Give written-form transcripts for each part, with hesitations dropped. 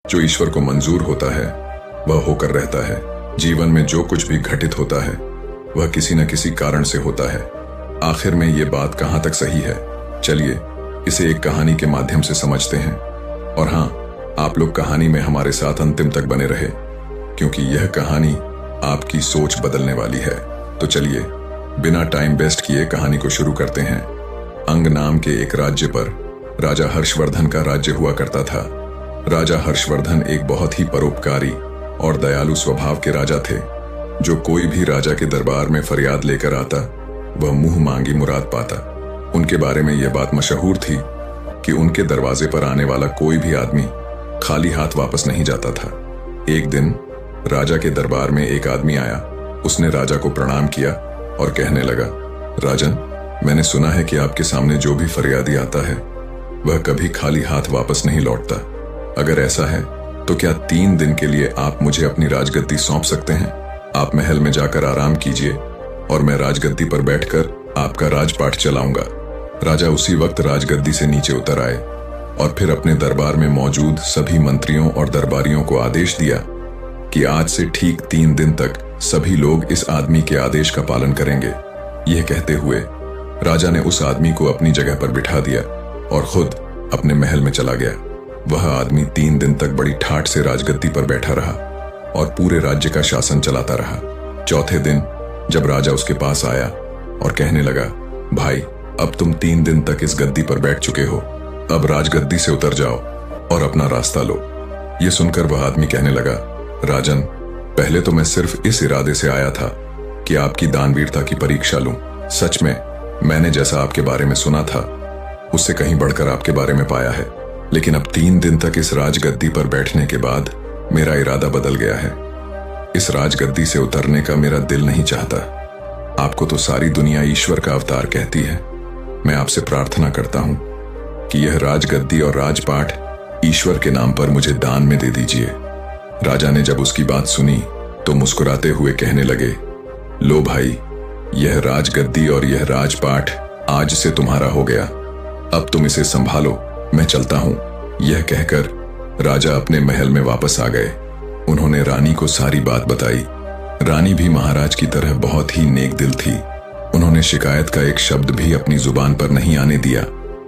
जो ईश्वर को मंजूर होता है वह होकर रहता है। जीवन में जो कुछ भी घटित होता है वह किसी न किसी कारण से होता है। आखिर में ये बात कहाँ तक सही है, चलिए इसे एक कहानी के माध्यम से समझते हैं। और हाँ, आप लोग कहानी में हमारे साथ अंतिम तक बने रहे, क्योंकि यह कहानी आपकी सोच बदलने वाली है। तो चलिए बिना टाइम वेस्ट किए कहानी को शुरू करते हैं। अंग नाम के एक राज्य पर राजा हर्षवर्धन का राज्य हुआ करता था। राजा हर्षवर्धन एक बहुत ही परोपकारी और दयालु स्वभाव के राजा थे। जो कोई भी राजा के दरबार में फरियाद लेकर आता वह मुंह मांगी मुराद पाता। उनके बारे में यह बात मशहूर थी कि उनके दरवाजे पर आने वाला कोई भी आदमी खाली हाथ वापस नहीं जाता था। एक दिन राजा के दरबार में एक आदमी आया। उसने राजा को प्रणाम किया और कहने लगा, राजन, मैंने सुना है कि आपके सामने जो भी फरियादी आता है वह कभी खाली हाथ वापस नहीं लौटता। अगर ऐसा है तो क्या 3 दिन के लिए आप मुझे अपनी राजगद्दी सौंप सकते हैं? आप महल में जाकर आराम कीजिए और मैं राजगद्दी पर बैठकर आपका राजपाट चलाऊंगा। राजा उसी वक्त राजगद्दी से नीचे उतर आए और फिर अपने दरबार में मौजूद सभी मंत्रियों और दरबारियों को आदेश दिया कि आज से ठीक 3 दिन तक सभी लोग इस आदमी के आदेश का पालन करेंगे। यह कहते हुए राजा ने उस आदमी को अपनी जगह पर बिठा दिया और खुद अपने महल में चला गया। वह आदमी 3 दिन तक बड़ी ठाठ से राजगद्दी पर बैठा रहा और पूरे राज्य का शासन चलाता रहा। चौथे दिन जब राजा उसके पास आया और कहने लगा, भाई, अब तुम 3 दिन तक इस गद्दी पर बैठ चुके हो, अब राजगद्दी से उतर जाओ और अपना रास्ता लो। यह सुनकर वह आदमी कहने लगा, राजन, पहले तो मैं सिर्फ इस इरादे से आया था कि आपकी दानवीरता की परीक्षा लूं। सच में मैंने जैसा आपके बारे में सुना था उससे कहीं बढ़कर आपके बारे में पाया है, लेकिन अब 3 दिन तक इस राजगद्दी पर बैठने के बाद मेरा इरादा बदल गया है। इस राजगद्दी से उतरने का मेरा दिल नहीं चाहता। आपको तो सारी दुनिया ईश्वर का अवतार कहती है। मैं आपसे प्रार्थना करता हूं कि यह राजगद्दी और राजपाट ईश्वर के नाम पर मुझे दान में दे दीजिए। राजा ने जब उसकी बात सुनी तो मुस्कुराते हुए कहने लगे, लो भाई, यह राजगद्दी और यह राजपाट आज से तुम्हारा हो गया। अब तुम इसे संभालो, मैं चलता हूं। यह कहकर राजा अपने महल में वापस आ गए। उन्होंने रानी को सारी बात बताई। रानी भी महाराज की तरह बहुत ही नेक दिल थी। उन्होंने शिकायत का एक शब्द भी अपनी जुबान पर नहीं आने दिया।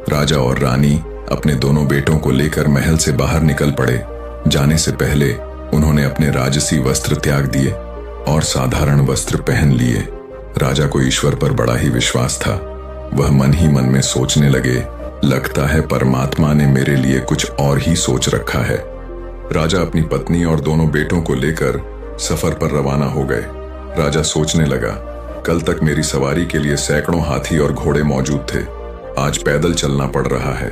राजा और रानी अपने दोनों बेटों को लेकर महल से बाहर निकल पड़े। जाने से पहले उन्होंने अपने राजसी वस्त्र त्याग दिए और साधारण वस्त्र पहन लिए। राजा को ईश्वर पर बड़ा ही विश्वास था। वह मन ही मन में सोचने लगे, लगता है परमात्मा ने मेरे लिए कुछ और ही सोच रखा है। राजा अपनी पत्नी और दोनों बेटों को लेकर सफर पर रवाना हो गए। राजा सोचने लगा, कल तक मेरी सवारी के लिए सैकड़ों हाथी और घोड़े मौजूद थे, आज पैदल चलना पड़ रहा है।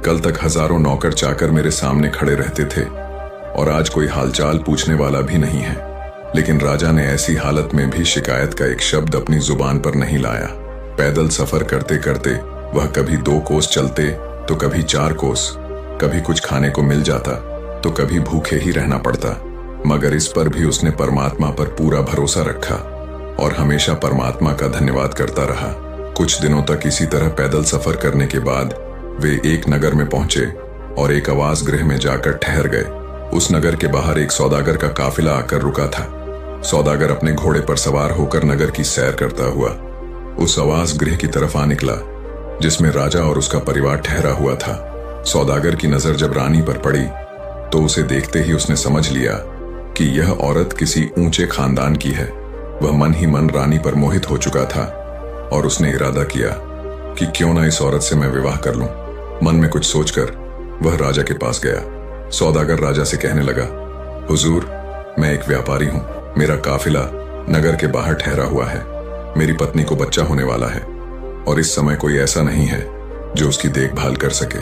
कल तक हजारों नौकर चाकर मेरे सामने खड़े रहते थे और आज कोई हालचाल पूछने वाला भी नहीं है। लेकिन राजा ने ऐसी हालत में भी शिकायत का एक शब्द अपनी जुबान पर नहीं लाया। पैदल सफर करते करते वह कभी 2 कोस चलते तो कभी 4 कोस। कभी कुछ खाने को मिल जाता तो कभी भूखे ही रहना पड़ता, मगर इस पर भी उसने परमात्मा पर पूरा भरोसा रखा और हमेशा परमात्मा का धन्यवाद करता रहा। कुछ दिनों तक इसी तरह पैदल सफर करने के बाद वे एक नगर में पहुंचे और एक आवास गृह में जाकर ठहर गए। उस नगर के बाहर एक सौदागर का काफिला आकर रुका था। सौदागर अपने घोड़े पर सवार होकर नगर की सैर करता हुआ उस आवास गृह की तरफ आ निकला जिसमें राजा और उसका परिवार ठहरा हुआ था। सौदागर की नजर जब रानी पर पड़ी तो उसे देखते ही उसने समझ लिया कि यह औरत किसी ऊंचे खानदान की है। वह मन ही मन रानी पर मोहित हो चुका था और उसने इरादा किया कि क्यों ना इस औरत से मैं विवाह कर लूं। मन में कुछ सोचकर वह राजा के पास गया। सौदागर राजा से कहने लगा, हुजूर, मैं एक व्यापारी हूं। मेरा काफिला नगर के बाहर ठहरा हुआ है। मेरी पत्नी को बच्चा होने वाला है और इस समय कोई ऐसा नहीं है जो उसकी देखभाल कर सके।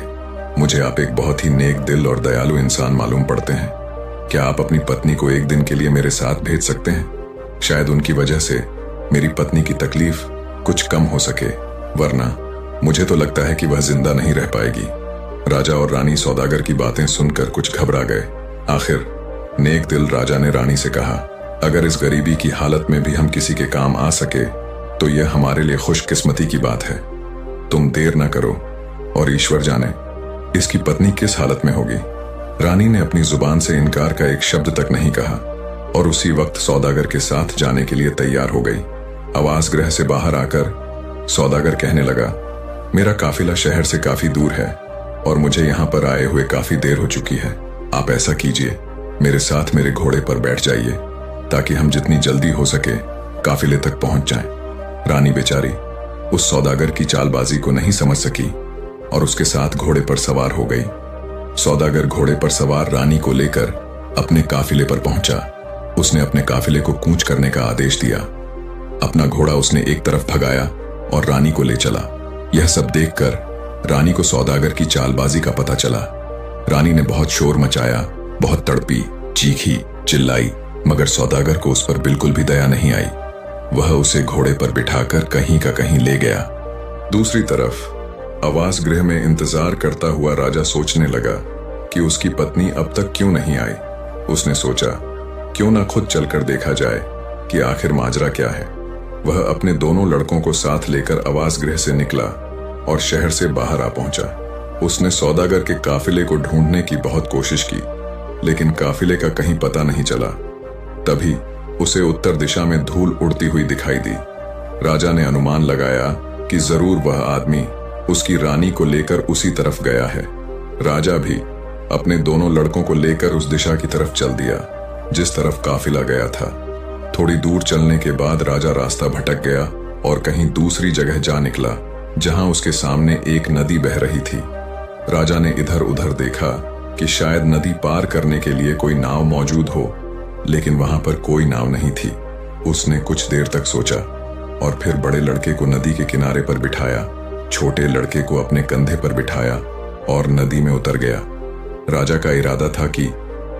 मुझे आप एक बहुत ही नेक दिल और दयालु इंसान मालूम पड़ते हैं। क्या आप अपनी पत्नी को एक दिन के लिए मेरे साथ भेज सकते हैं? शायद उनकी वजह से मेरी पत्नी की तकलीफ कुछ कम हो सके, वरना मुझे तो लगता है कि वह जिंदा नहीं रह पाएगी। राजा और रानी सौदागर की बातें सुनकर कुछ घबरा गए। आखिर नेक दिल राजा ने रानी से कहा, अगर इस गरीबी की हालत में भी हम किसी के काम आ सके तो यह हमारे लिए खुशकिस्मती की बात है। तुम देर न करो और ईश्वर जाने इसकी पत्नी किस हालत में होगी। रानी ने अपनी जुबान से इनकार का एक शब्द तक नहीं कहा और उसी वक्त सौदागर के साथ जाने के लिए तैयार हो गई। आवास गृह से बाहर आकर सौदागर कहने लगा, मेरा काफिला शहर से काफी दूर है और मुझे यहाँ पर आए हुए काफी देर हो चुकी है। आप ऐसा कीजिए, मेरे साथ मेरे घोड़े पर बैठ जाइए ताकि हम जितनी जल्दी हो सके काफिले तक पहुंच जाएं। रानी बेचारी उस सौदागर की चालबाजी को नहीं समझ सकी और उसके साथ घोड़े पर सवार हो गई। सौदागर घोड़े पर सवार रानी को लेकर अपने काफिले पर पहुंचा। उसने अपने काफिले को कूच करने का आदेश दिया। अपना घोड़ा उसने एक तरफ भगाया और रानी को ले चला। यह सब देखकर रानी को सौदागर की चालबाजी का पता चला। रानी ने बहुत शोर मचाया, बहुत तड़पी, चीखी, चिल्लाई, मगर सौदागर को उस पर बिल्कुल भी दया नहीं आई। वह उसे घोड़े पर बिठाकर कहीं का कहीं ले गया। दूसरी तरफ आवास गृह में इंतजार करता हुआ राजा सोचने लगा कि उसकी पत्नी अब तक क्यों नहीं आई। उसने सोचा, क्यों ना खुद चलकर देखा जाए कि आखिर माजरा क्या है। वह अपने दोनों लड़कों को साथ लेकर आवास गृह से निकला और शहर से बाहर आ पहुंचा। उसने सौदागर के काफिले को ढूंढने की बहुत कोशिश की, लेकिन काफिले का कहीं पता नहीं चला। तभी उसे उत्तर दिशा में धूल उड़ती हुई दिखाई दी। राजा ने अनुमान लगाया कि जरूर वह आदमी उसकी रानी को लेकर उसी तरफ गया है। राजा भी अपने दोनों लड़कों को लेकर उस दिशा की तरफ चल दिया जिस तरफ काफिला गया था। थोड़ी दूर चलने के बाद राजा रास्ता भटक गया और कहीं दूसरी जगह जा निकला जहां उसके सामने एक नदी बह रही थी। राजा ने इधर उधर देखा कि शायद नदी पार करने के लिए कोई नाव मौजूद हो, लेकिन वहां पर कोई नाव नहीं थी। उसने कुछ देर तक सोचा और फिर बड़े लड़के को नदी के किनारे पर बिठाया, छोटे लड़के को अपने कंधे पर बिठाया और नदी में उतर गया। राजा का इरादा था कि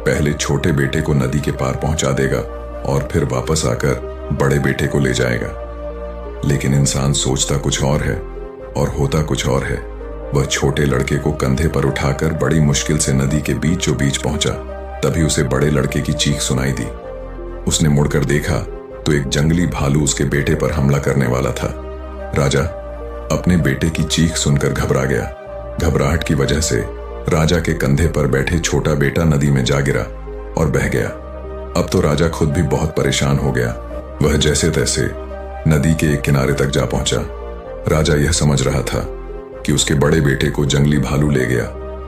पहले छोटे बेटे को नदी के पार पहुंचा देगा और फिर वापस आकर बड़े बेटे को ले जाएगा। लेकिन इंसान सोचता कुछ और है और होता कुछ और है। वह छोटे लड़के को कंधे पर उठाकर बड़ी मुश्किल से नदी के बीचों बीच पहुंचा। तभी उसे बड़े लड़के की चीख सुनाई दी। उसने मुड़कर देखा तो एक जंगली भालू उसके बेटे पर हमला करने वाला था। राजा अपने बेटे की चीख सुनकर घबरा गया। घबराहट की वजह से राजा के कंधे पर बैठे छोटा बेटा नदी में जा गिरा और बह गया। अब तो राजा खुद भी बहुत परेशान हो गया। वह जैसे तैसे नदी के एक किनारे तक जा पहुंचा। राजा यह समझ रहा था कि उसके बड़े बेटे को जंगली भालू ले गया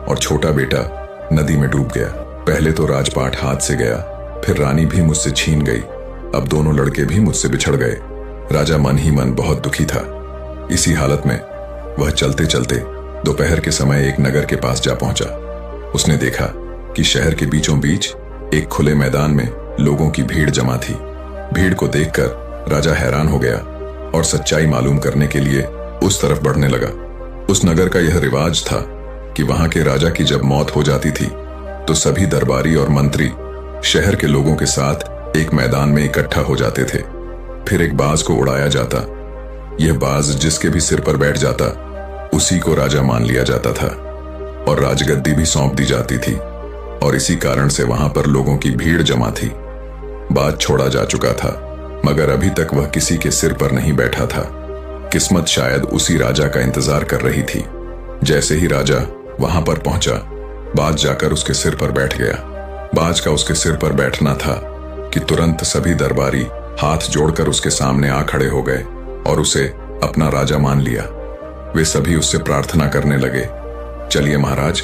और छोटा बेटा नदी में डूब गया। पहले तो राजपाट हाथ से गया, फिर रानी भी मुझसे छीन गई, अब दोनों लड़के भी मुझसे बिछड़ गए। राजा मन ही मन बहुत दुखी था। इसी हालत में वह चलते चलते दोपहर के समय एक नगर के पास जा पहुंचा। उसने देखा कि शहर के बीचों बीच एक खुले मैदान में लोगों की भीड़ जमा थी। भीड़ को देखकर राजा हैरान हो गया और सच्चाई मालूम करने के लिए उस तरफ बढ़ने लगा। उस नगर का यह रिवाज था कि वहां के राजा की जब मौत हो जाती थी तो सभी दरबारी और मंत्री शहर के लोगों के साथ एक मैदान में इकट्ठा हो जाते थे। फिर एक बाज को उड़ाया जाता। यह बाज जिसके भी सिर पर बैठ जाता उसी को राजा मान लिया जाता था और राजगद्दी भी सौंप दी जाती थी। और इसी कारण से वहां पर लोगों की भीड़ जमा थी। बाज छोड़ा जा चुका था, मगर अभी तक वह किसी के सिर पर नहीं बैठा था। किस्मत शायद उसी राजा का इंतजार कर रही थी। जैसे ही राजा वहां पर पहुंचा, बाज जाकर उसके सिर पर बैठ गया। बाज का उसके सिर पर बैठना था कि तुरंत सभी दरबारी हाथ जोड़कर उसके सामने आ खड़े हो गए और उसे अपना राजा मान लिया। वे सभी उससे प्रार्थना करने लगे, चलिए महाराज,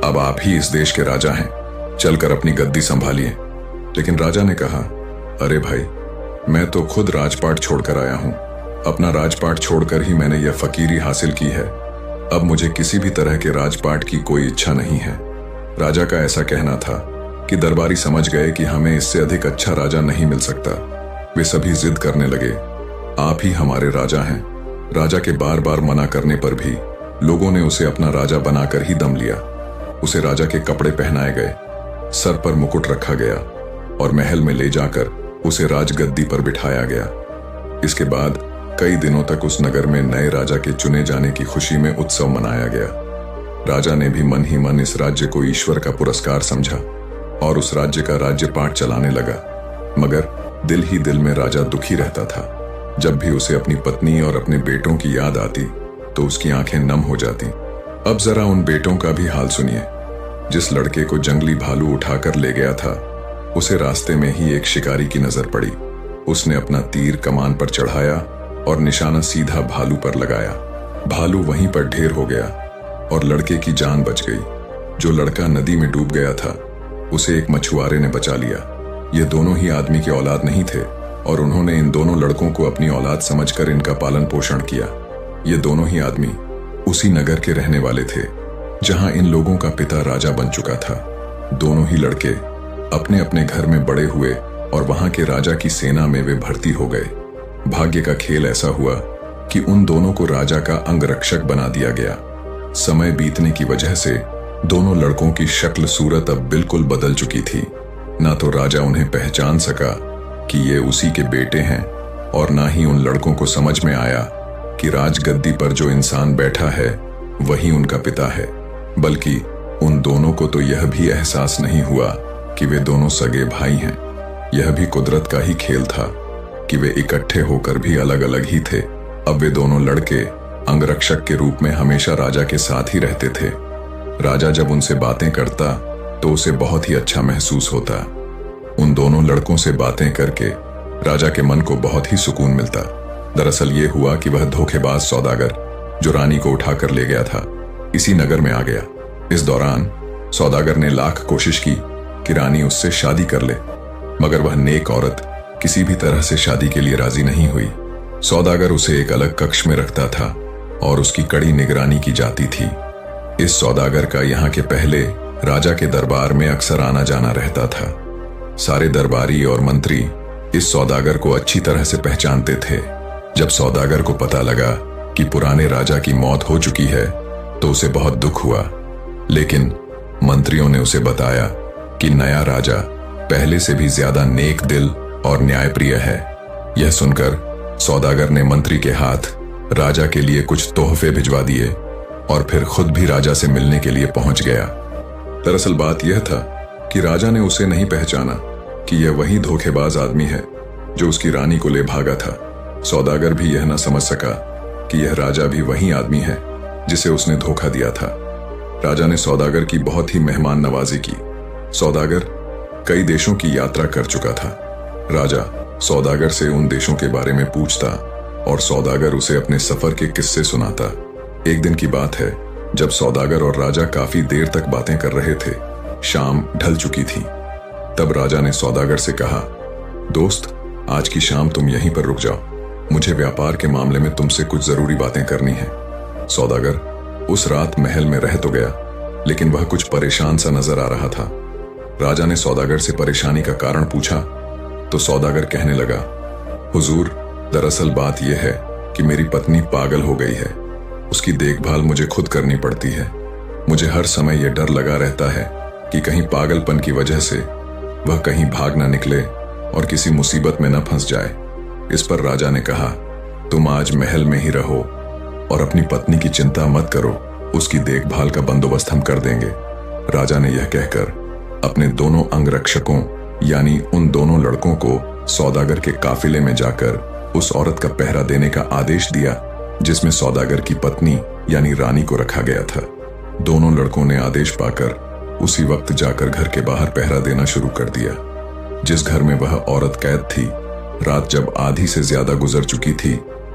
अब आप ही इस देश के राजा हैं, चलकर अपनी गद्दी संभालिए। लेकिन राजा ने कहा, अरे भाई, मैं तो खुद राजपाट छोड़कर आया हूं। अपना राजपाट छोड़कर ही मैंने यह फकीरी हासिल की है। अब मुझे किसी भी तरह के राजपाट की कोई इच्छा नहीं है। राजा का ऐसा कहना था कि दरबारी समझ गए कि हमें इससे अधिक अच्छा राजा नहीं मिल सकता। वे सभी जिद करने लगे, आप ही हमारे राजा हैं। राजा के बार बार मना करने पर भी लोगों ने उसे अपना राजा बनाकर ही दम लिया। उसे राजा के कपड़े पहनाए गए, सर पर मुकुट रखा गया और महल में ले जाकर उसे राजगद्दी पर बिठाया गया। इसके बाद कई दिनों तक उस नगर में नए राजा के चुने जाने की खुशी में उत्सव मनाया गया। राजा ने भी मन ही मन इस राज्य को ईश्वर का पुरस्कार समझा और उस राज्य का राज्यपाट चलाने लगा। मगर दिल ही दिल में राजा दुखी रहता था। जब भी उसे अपनी पत्नी और अपने बेटों की याद आती तो उसकी आंखें नम हो जाती। अब जरा उन बेटों का भी हाल सुनिए। जिस लड़के को जंगली भालू उठाकर ले गया था, उसे रास्ते में ही एक शिकारी की नजर पड़ी। उसने अपना तीर कमान पर चढ़ाया और निशाना सीधा भालू पर लगाया। भालू वहीं पर ढेर हो गया और लड़के की जान बच गई। जो लड़का नदी में डूब गया था, उसे एक मछुआरे ने बचा लिया। ये दोनों ही आदमी के औलाद नहीं थे और उन्होंने इन दोनों लड़कों को अपनी औलाद समझकर इनका पालन पोषण किया। ये दोनों ही आदमी उसी नगर के रहने वाले थे जहां इन लोगों का पिता राजा बन चुका था। दोनों ही लड़के अपने अपने घर में बड़े हुए और वहां के राजा की सेना में वे भर्ती हो गए। भाग्य का खेल ऐसा हुआ कि उन दोनों को राजा का अंगरक्षक बना दिया गया। समय बीतने की वजह से दोनों लड़कों की शक्ल सूरत अब बिल्कुल बदल चुकी थी। ना तो राजा उन्हें पहचान सका कि ये उसी के बेटे हैं और ना ही उन लड़कों को समझ में आया कि राजगद्दी पर जो इंसान बैठा है वही उनका पिता है। बल्कि उन दोनों को तो यह भी एहसास नहीं हुआ कि वे दोनों सगे भाई हैं। यह भी कुदरत का ही खेल था कि वे इकट्ठे होकर भी अलग अलग ही थे। अब वे दोनों लड़के अंगरक्षक के रूप में हमेशा राजा के साथ ही रहते थे। राजा जब उनसे बातें करता तो उसे बहुत ही अच्छा महसूस होता। उन दोनों लड़कों से बातें करके राजा के मन को बहुत ही सुकून मिलता। दरअसल ये हुआ कि वह धोखेबाज सौदागर जो रानी को उठाकर ले गया था, इसी नगर में आ गया। इस दौरान सौदागर ने लाख कोशिश की कि रानी उससे शादी कर ले, मगर वह नेक औरत किसी भी तरह से शादी के लिए राजी नहीं हुई। सौदागर उसे एक अलग कक्ष में रखता था और उसकी कड़ी निगरानी की जाती थी। इस सौदागर का यहाँ के पहले राजा के दरबार में अक्सर आना जाना रहता था। सारे दरबारी और मंत्री इस सौदागर को अच्छी तरह से पहचानते थे। जब सौदागर को पता लगा कि पुराने राजा की मौत हो चुकी है तो उसे बहुत दुख हुआ, लेकिन मंत्रियों ने उसे बताया कि नया राजा पहले से भी ज्यादा नेक दिल और न्यायप्रिय है। यह सुनकर सौदागर ने मंत्री के हाथ राजा के लिए कुछ तोहफे भिजवा दिए और फिर खुद भी राजा से मिलने के लिए पहुंच गया। दरअसल बात यह था कि राजा ने उसे नहीं पहचाना कि यह वही धोखेबाज आदमी है जो उसकी रानी को ले भागा था। सौदागर भी यह न समझ सका कि यह राजा भी वही आदमी है जिसे उसने धोखा दिया था। राजा ने सौदागर की बहुत ही मेहमान नवाजी की। सौदागर कई देशों की यात्रा कर चुका था। राजा सौदागर से उन देशों के बारे में पूछता और सौदागर उसे अपने सफर के किस्से सुनाता। एक दिन की बात है जब सौदागर और राजा काफी देर तक बातें कर रहे थे। शाम ढल चुकी थी। तब राजा ने सौदागर से कहा, दोस्त, आज की शाम तुम यहीं पर रुक जाओ, मुझे व्यापार के मामले में तुमसे कुछ जरूरी बातें करनी है। सौदागर उस रात महल में रह तो गया, लेकिन वह कुछ परेशान सा नजर आ रहा था। राजा ने सौदागर से परेशानी का कारण पूछा तो सौदागर कहने लगा, हुजूर, दरअसल बात यह है कि मेरी पत्नी पागल हो गई है। उसकी देखभाल मुझे खुद करनी पड़ती है। मुझे हर समय यह डर लगा रहता है कि कहीं पागलपन की वजह से वह कहीं भाग ना निकले और किसी मुसीबत में न फंस जाए। इस पर राजा ने कहा, तुम आज महल में ही रहो और अपनी पत्नी की चिंता मत करो, उसकी देखभाल का बंदोबस्त हम कर देंगे। राजा ने यह कहकर अपने दोनों अंगरक्षकों यानी उन दोनों लड़कों को सौदागर के काफिले में जाकर उस औरत का पहरा देने का आदेश दिया जिसमें सौदागर की पत्नी यानी रानी को रखा गया था। दोनों लड़कों ने आदेश पाकर उसी वक्त जाकर घर के बाहर पहरा देना शुरू कर दिया। जिस घर में वह औरत कैद थी, रात जब आधी से ज्यादा गुजर चुकी थी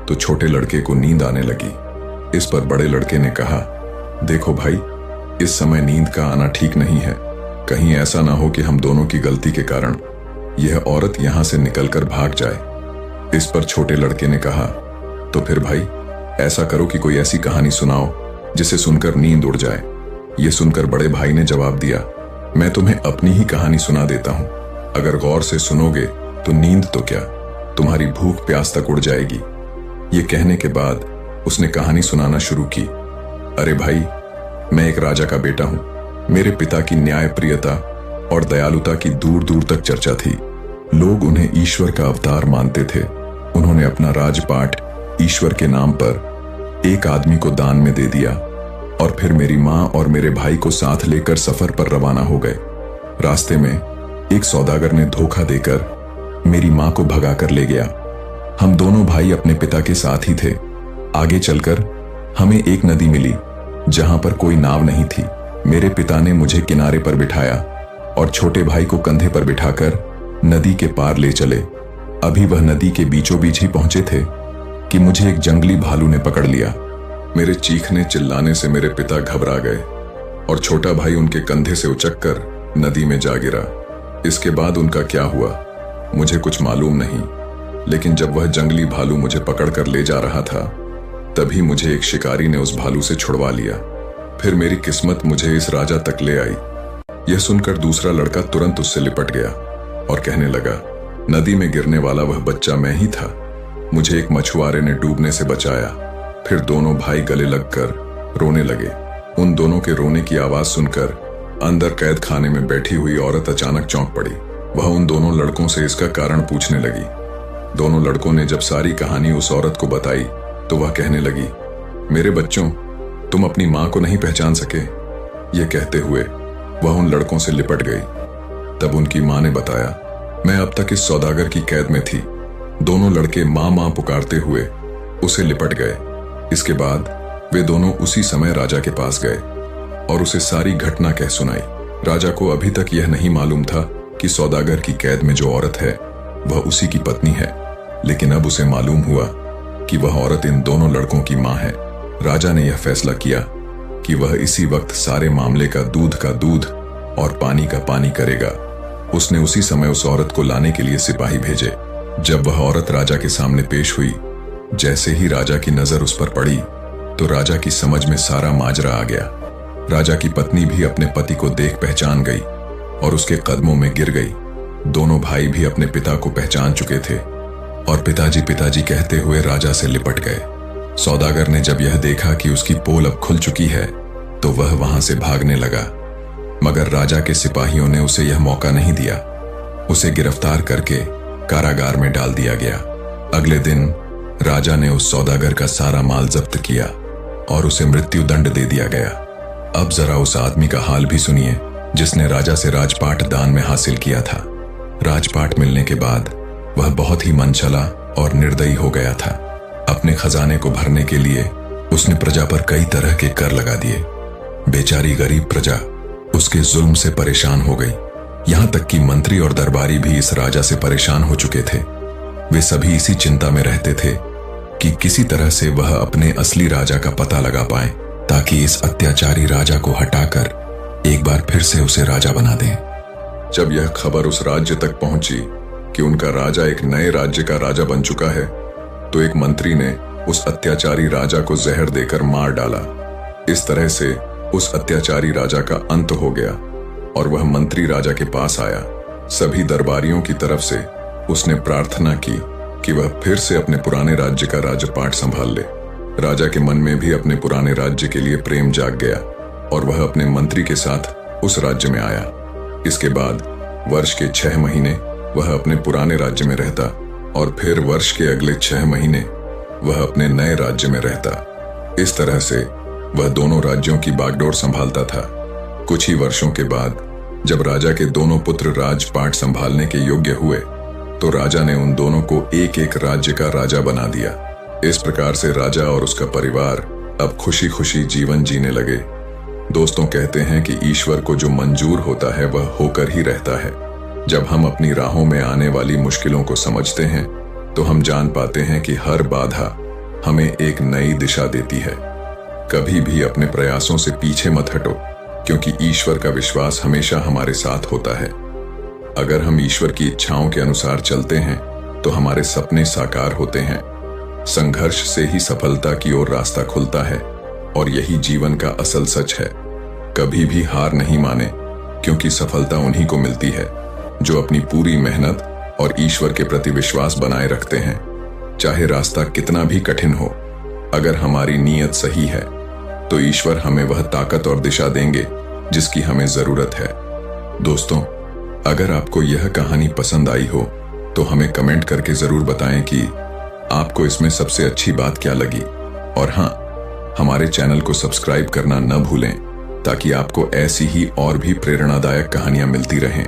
तो छोटे लड़के को नींद आने लगी। इस पर बड़े लड़के ने कहा, देखो भाई, इस समय नींद का आना ठीक नहीं है। कहीं ऐसा ना हो कि हम दोनों की गलती के कारण यह औरत यहां से निकलकर भाग जाए। इस पर छोटे लड़के ने कहा, तो फिर भाई ऐसा करो कि कोई ऐसी कहानी सुनाओ जिसे सुनकर नींद उड़ जाए। यह सुनकर बड़े भाई ने जवाब दिया, मैं तुम्हें अपनी ही कहानी सुना देता हूं। अगर गौर से सुनोगे तो नींद तो क्या, तुम्हारी भूख प्यास तक उड़ जाएगी। ये कहने के बाद उसने कहानी सुनाना शुरू की। अरे भाई, मैं एक राजा का बेटा हूं। मेरे पिता की न्यायप्रियता और दयालुता की दूर दूर तक चर्चा थी। लोग उन्हें ईश्वर का अवतार मानते थे। उन्होंने अपना राजपाट ईश्वर के नाम पर एक आदमी को दान में दे दिया और फिर मेरी मां और मेरे भाई को साथ लेकर सफर पर रवाना हो गए। रास्ते में एक सौदागर ने धोखा देकर मेरी मां को भगा कर ले गया। हम दोनों भाई अपने पिता के साथ ही थे। आगे चलकर हमें एक नदी मिली जहां पर कोई नाव नहीं थी। मेरे पिता ने मुझे किनारे पर बिठाया और छोटे भाई को कंधे पर बिठाकर नदी के पार ले चले। अभी वह नदी के बीचों बीच ही पहुंचे थे कि मुझे एक जंगली भालू ने पकड़ लिया। मेरे चीखने चिल्लाने से मेरे पिता घबरा गए और छोटा भाई उनके कंधे से उचककर नदी में जा गिरा। इसके बाद उनका क्या हुआ मुझे कुछ मालूम नहीं, लेकिन जब वह जंगली भालू मुझे पकड़कर ले जा रहा था तभी मुझे एक शिकारी ने उस भालू से छुड़वा लिया। फिर मेरी किस्मत मुझे इस राजा तक ले आई। यह सुनकर दूसरा लड़का तुरंत उससे लिपट गया और कहने लगा, नदी में गिरने वाला वह बच्चा मैं ही था। मुझे एक मछुआरे ने डूबने से बचाया। फिर दोनों भाई गले लगकर रोने लगे। उन दोनों के रोने की आवाज सुनकर अंदर कैद खाने में बैठी हुई औरत अचानक चौंक पड़ी। वह उन दोनों लड़कों से इसका कारण पूछने लगी। दोनों लड़कों ने जब सारी कहानी उस औरत को बताई तो वह कहने लगी, मेरे बच्चों, तुम अपनी मां को नहीं पहचान सके। ये कहते हुए वह उन लड़कों से लिपट गई। तब उनकी मां ने बताया, मैं अब तक इस सौदागर की कैद में थी। दोनों लड़के मां मां पुकारते हुए उसे लिपट गए। इसके बाद वे दोनों उसी समय राजा के पास गए और उसे सारी घटना कह सुनाई। राजा को अभी तक यह नहीं मालूम था कि सौदागर की कैद में जो औरत है वह उसी की पत्नी है, लेकिन अब उसे मालूम हुआ कि वह औरत इन दोनों लड़कों की मां है। राजा ने यह फैसला किया कि वह इसी वक्त सारे मामले का दूध और पानी का पानी करेगा। उसने उसी समय उस औरत को लाने के लिए सिपाही भेजे। जब वह औरत राजा के सामने पेश हुई, जैसे ही राजा की नजर उस पर पड़ी तो राजा की समझ में सारा माजरा आ गया। राजा की पत्नी भी अपने पति को देख पहचान गई और उसके कदमों में गिर गई। दोनों भाई भी अपने पिता को पहचान चुके थे और पिताजी कहते हुए राजा से लिपट गए। सौदागर ने जब यह देखा कि उसकी पोल अब खुल चुकी है तो वह वहां से भागने लगा, मगर राजा के सिपाहियों ने उसे यह मौका नहीं दिया। उसे गिरफ्तार करके कारागार में डाल दिया गया। अगले दिन राजा ने उस सौदागर का सारा माल जब्त किया और उसे मृत्यु दंड दे दिया गया। अब जरा उस आदमी का हाल भी सुनिए जिसने राजा से राजपाट दान में हासिल किया था। राजपाट मिलने के बाद वह बहुत ही मनचला और निर्दयी हो गया था। अपने खजाने को भरने के लिए उसने प्रजा पर कई तरह के कर लगा दिए। बेचारी गरीब प्रजा उसके जुल्म से परेशान हो गई। यहां तक कि मंत्री और दरबारी भी इस राजा से परेशान हो चुके थे। वे सभी इसी चिंता में रहते थे कि किसी तरह से वह अपने असली राजा का पता लगा पाए ताकि इस अत्याचारी राजा को हटाकर एक बार फिर से उसे राजा बना दें। जब यह खबर उस राज्य तक पहुंची कि उनका राजा एक नए राज्य का राजा बन चुका है तो एक मंत्री ने उस अत्याचारी राजा को जहर देकर मार डाला। इस तरह से उस अत्याचारी राजा का अंत हो गया और वह मंत्री राजा के पास आया। सभी दरबारियों की तरफ से उसने प्रार्थना की कि वह फिर से अपने पुराने राज्य का राजपाट संभाल ले। राजा के मन में भी अपने पुराने राज्य के लिए प्रेम जाग गया और वह अपने मंत्री के साथ उस राज्य में आया। इसके बाद वर्ष के 6 महीने वह अपने पुराने राज्य में रहता और फिर वर्ष के अगले 6 महीने वह अपने नए राज्य में रहता। इस तरह से वह दोनों राज्यों की बागडोर संभालता था। कुछ ही वर्षों के बाद जब राजा के दोनों पुत्र राजपाट संभालने के योग्य हुए तो राजा ने उन दोनों को एक एक राज्य का राजा बना दिया। इस प्रकार से राजा और उसका परिवार अब खुशी खुशी जीवन जीने लगे। दोस्तों, कहते हैं कि ईश्वर को जो मंजूर होता है वह होकर ही रहता है। जब हम अपनी राहों में आने वाली मुश्किलों को समझते हैं तो हम जान पाते हैं कि हर बाधा हमें एक नई दिशा देती है। कभी भी अपने प्रयासों से पीछे मत हटो, क्योंकि ईश्वर का विश्वास हमेशा हमारे साथ होता है। अगर हम ईश्वर की इच्छाओं के अनुसार चलते हैं तो हमारे सपने साकार होते हैं। संघर्ष से ही सफलता की ओर रास्ता खुलता है और यही जीवन का असल सच है। कभी भी हार नहीं माने, क्योंकि सफलता उन्हीं को मिलती है जो अपनी पूरी मेहनत और ईश्वर के प्रति विश्वास बनाए रखते हैं। चाहे रास्ता कितना भी कठिन हो, अगर हमारी नीयत सही है तो ईश्वर हमें वह ताकत और दिशा देंगे जिसकी हमें जरूरत है। दोस्तों, अगर आपको यह कहानी पसंद आई हो तो हमें कमेंट करके जरूर बताएं कि आपको इसमें सबसे अच्छी बात क्या लगी। और हाँ, हमारे चैनल को सब्सक्राइब करना न भूलें ताकि आपको ऐसी ही और भी प्रेरणादायक कहानियां मिलती रहें।